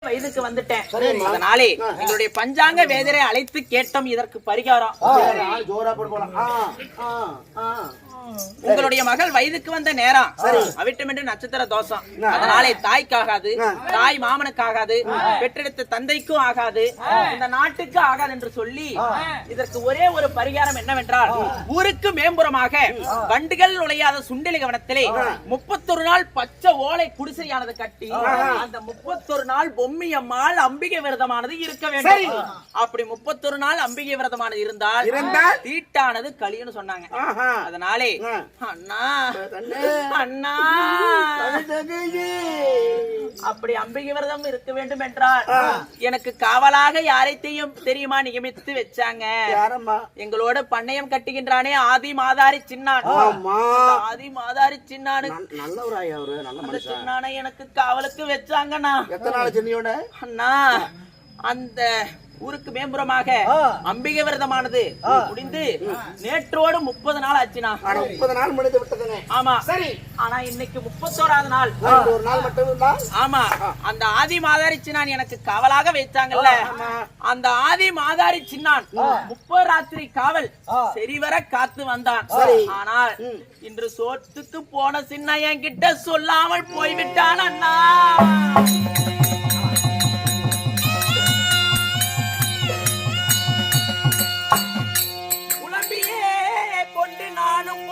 வயதுக்கு வந்துட்டேன். அதனாலே எங்களுடைய பஞ்சாங்க வேதரை அழைத்து கேட்டோம். இதற்கு பரிகாரம் உங்களுடைய மகள் வயதுக்கு வந்த நேரம் அவிட்டமிட்டு நட்சத்திர தோஷம். அதனாலே தாய்க்காகாது, தாய் மாமனுக்காகாது, பெற்றெடுத்த தந்தைக்கும் ஆகாது, இந்த நாட்டுக்கு ஆகாது என்று சொல்லி இதற்கு ஒரே ஒரு பரிகாரம் என்னவென்றால், ஊருக்கு மேம்புறமாக வண்டுகள் நுழையாத சுண்டலி கவனத்திலே 31 நாள் பச்சை ஓலை குடிசையானது கட்டி அந்த 31 நாள் பொம்மி அம்மாள் அம்பிகை விரதமானது இருக்க வேண்டும். அப்படி 31 நாள் அம்பிகை விரதமானது இருந்தால் தீட்டானது கலின்னு சொன்னாங்க. அதனாலே அண்ணா அண்ணா அப்படி அம்பிகை விரதம் இருக்க வேண்டும் என்றால் எனக்கு காவலாக யாரைத்தையும் தெரியுமா நியமித்து வச்சாங்க. எங்களோட பண்ணையம் கட்டுகின்றானே ஆதி மாதாரி சின்னான், ஆதி மாதாரி சின்னானு சின்னானை எனக்கு காவலுக்கு வச்சாங்கண்ணா. அண்ணா அந்த ஊருக்கு மேம்புறமாக அம்பிகை விரதமானது முடிந்து நேற்றோடு 30 நாள் ஆச்சுனா. 30 நாள் முடிந்து விட்டதுங்க. ஆமா சரி. ஆனா இன்னைக்கு 31வது நாள். ஒரு நாள் மட்டும். ஆமா அந்த ஆதி மாதாரி சின்னான் எனக்கு காவலாக வைத்தாங்கல்ல, அந்த ஆதி மாதாரி சின்னான் 30 ராத்திரி காவல் சரிவர காத்து வந்தான். ஆனால் இன்று சோத்துக்கு போன சின்ன என்கிட்ட சொல்லாமல் போய்விட்டான் அண்ணா.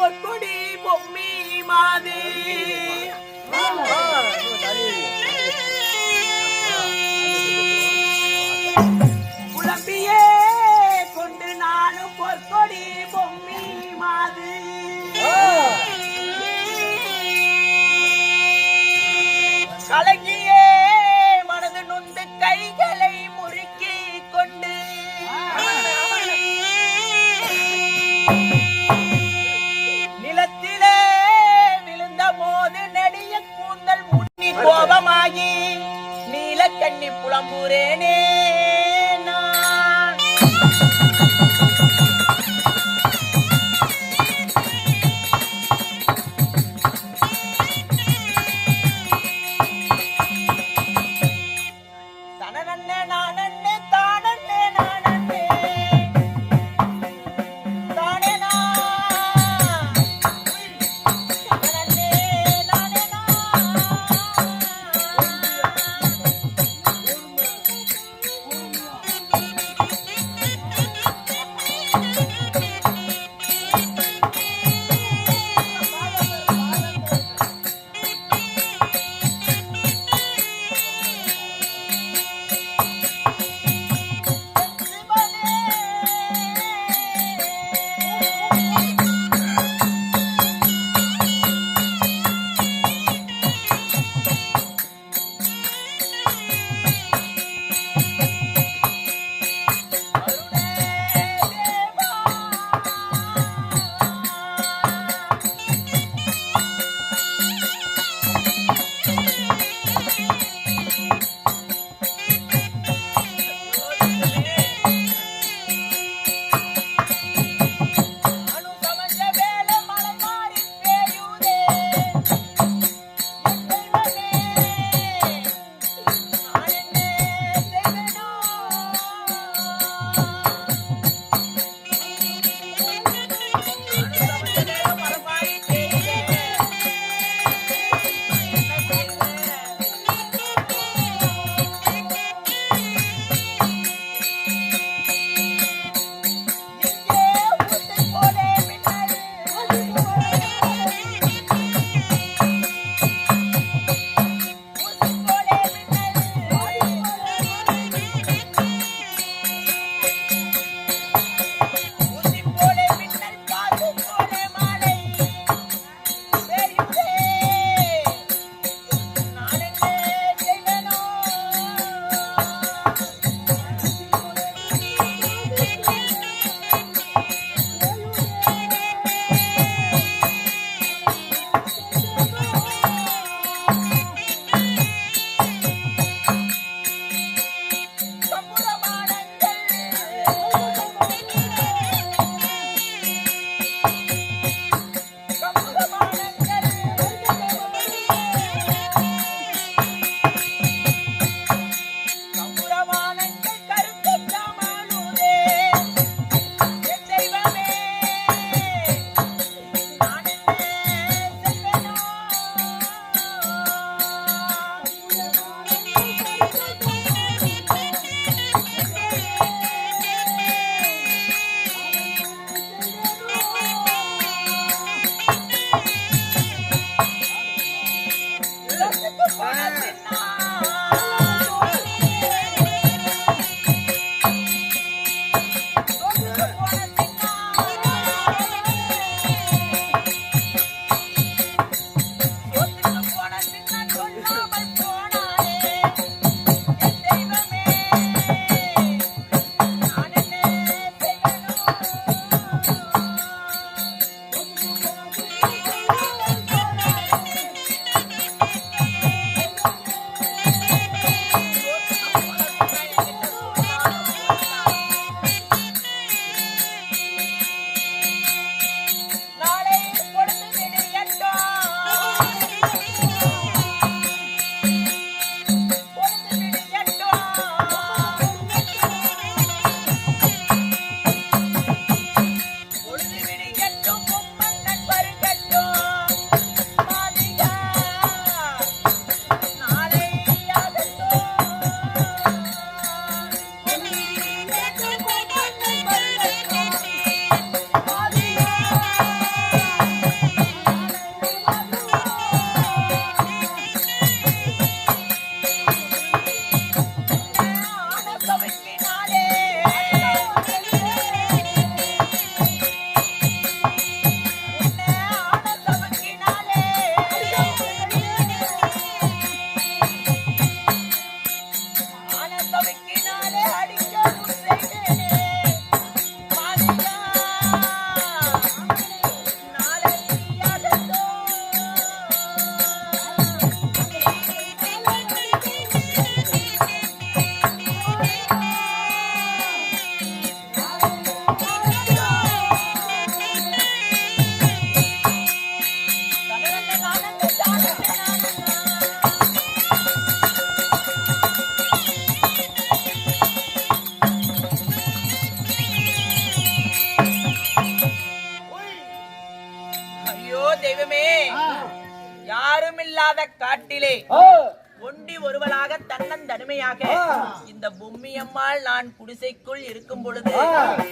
பொற்கொடி பொம்மி மாதே புலம்பியே கொண்டு நானும் பொற்கொடி பொம்மி மாது கலங்கியே மனது நொந்து கைகளை முறுக்கி கொண்டு கோபமாகி நீலக்கண்ணி புலம்புரேனே நான். தனனன்னே நானன்னே தானன்னே நானன்னே தானே ஐயோ தெய்வமே, யாரும் இல்லாத காட்டிலே ஒண்டி ஒருவளாக தன்னந்தனிமையாக இந்த பொம்மியம்மாள் நான் குடிசைக்குள் இருக்கும் பொழுது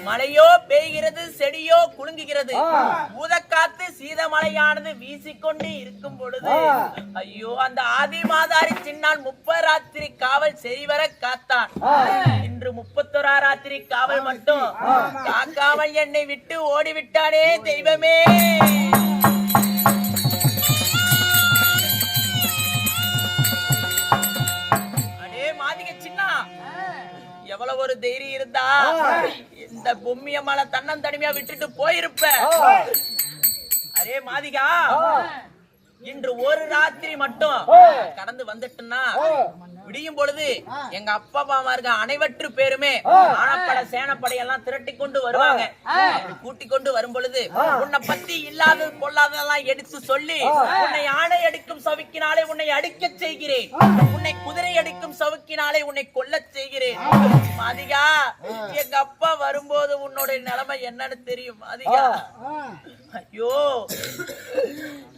மழையோ பெய்கிறது, செடியோ குலுங்குகிறது, ஊதக்காத்து சீதமலையானது வீசிக்கொண்டு இருக்கும் பொழுது ஐயோ அந்த ஆதி மாதாரி சின்னான் 30 ராத்திரி காவல் சரிவர காத்தான். இன்று 31 ராத்திரி காவல் மட்டும் காக்காமல் என்னை விட்டு ஓடிவிட்டானே தெய்வமே. எவ்வளவு ஒரு தைரியம் இருந்தா இந்த பொம்மியம்மாள தன்னந்தனிமையா விட்டுட்டு போயிருப்ப. அரே மாதிகா, இன்று ஒரு ராத்திரி மட்டும் கடந்து வந்துட்டுன்னா விடியும் பொழுது எங்க அப்பா அம்மா இருக்க அனைவற்று பேருமே ஆனப்பட சேனப்படை எல்லாம் திரட்டி கொண்டு வருவாங்க. கூட்டிக் கொண்டு வரும் பொழுது உன்னை பத்தி இல்லாத பொல்லாதெல்லாம் எடுத்து சொல்லி உன்னை ஆணை அடிக்கும் சவுக்கினாலே உன்னை அடிக்க செய்கிறேன், உன்னை குதிரை அடிக்கும் சவுக்கினாலே உன்னை கொல்ல செய்கிறேன். மாதிகா, எங்க அப்பா வரும்போது உன்னோட நிலைமை என்னன்னு தெரியும் மாதிகா. ஐயோ,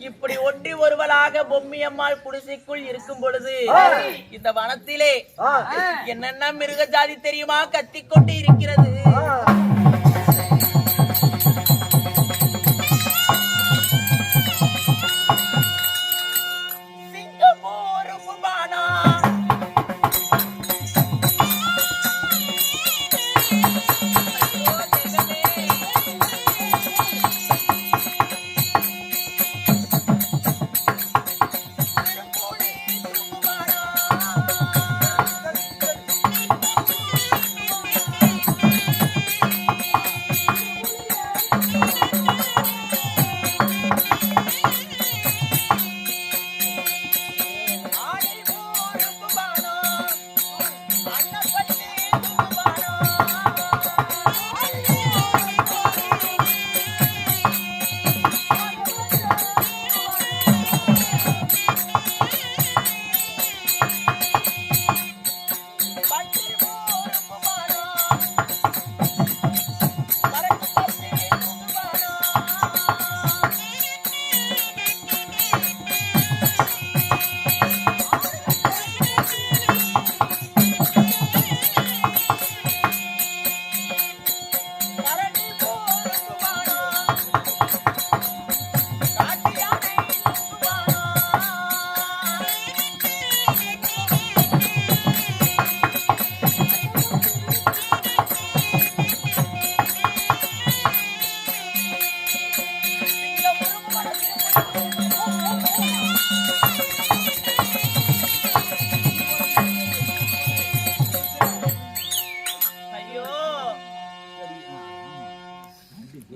இப்படி ஒண்டி ஒருவளாக பொம்மியம்மாள் குடிசைக்குள் இருக்கும் பொழுது இந்த வனத்திலே என்னென்ன மிருக ஜாதி தெரியுமா கத்திக்கொண்டு இருக்கிறது.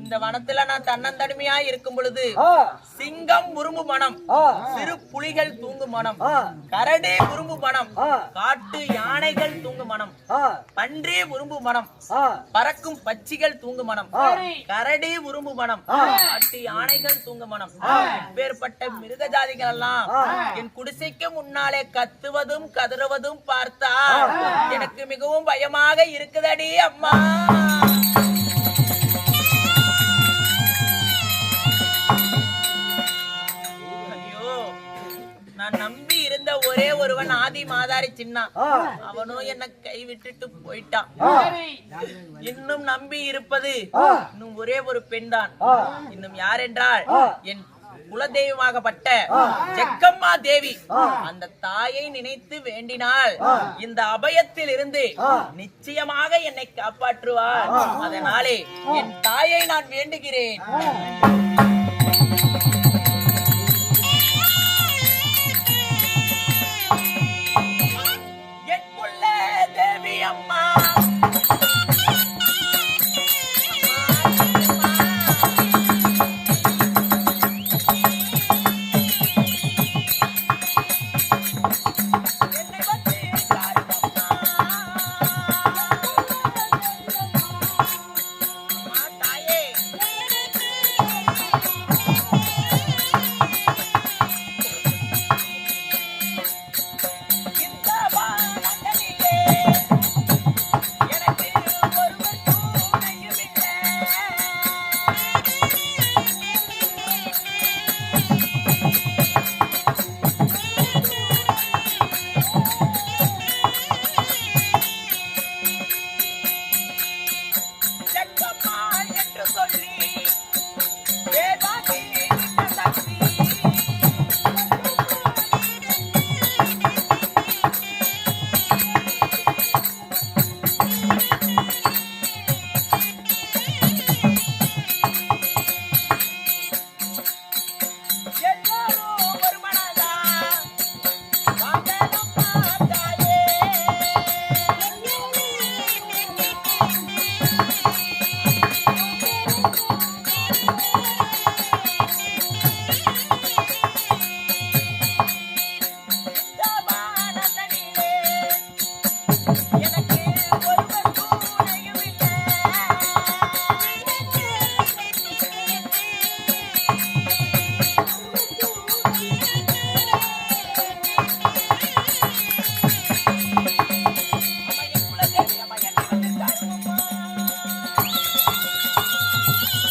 இந்த வனத்துல நான் தன்னந்தனிமையா இருக்கும் பொழுது சிங்கம் உரும்பு மனம், சிறு புலிகள் தூங்கு மனம், கரடி உரும்பு மனம், காட்டு யானைகள் தூங்கு மனம், பன்றி உரும்பு மனம், பறக்கும் பச்சிகள் தூங்கு மனம், கரடி உரும்பு மனம், காட்டு யானைகள் தூங்கு மனம், இப்பேற்பட்ட மிருக ஜாதிகள் எல்லாம் என் குடிசைக்கு முன்னாலே கத்துவதும் கதறுவதும் பார்த்தா எனக்கு மிகவும் பயமாக இருக்குதடி அம்மா. நான் நம்பி இருந்த ஒரே ஒருவன் ஆதி மாதாரி சின்னா, அவனும் என்ன கை விட்டுட்டு போயிட்டான். இன்னும் நம்பி இருப்பது இன்னும் ஒரே ஒரு பெண் தான். இன்னும் யார் என்றால் என் குலதெய்வமாகப்பட்ட ஜெக்கம்மா தேவி. அந்த தாயை நினைத்து வேண்டினால் இந்த அபயத்தில் இருந்து நிச்சயமாக என்னை காப்பாற்றுவார். அதனாலே என் தாயை நான் வேண்டுகிறேன்.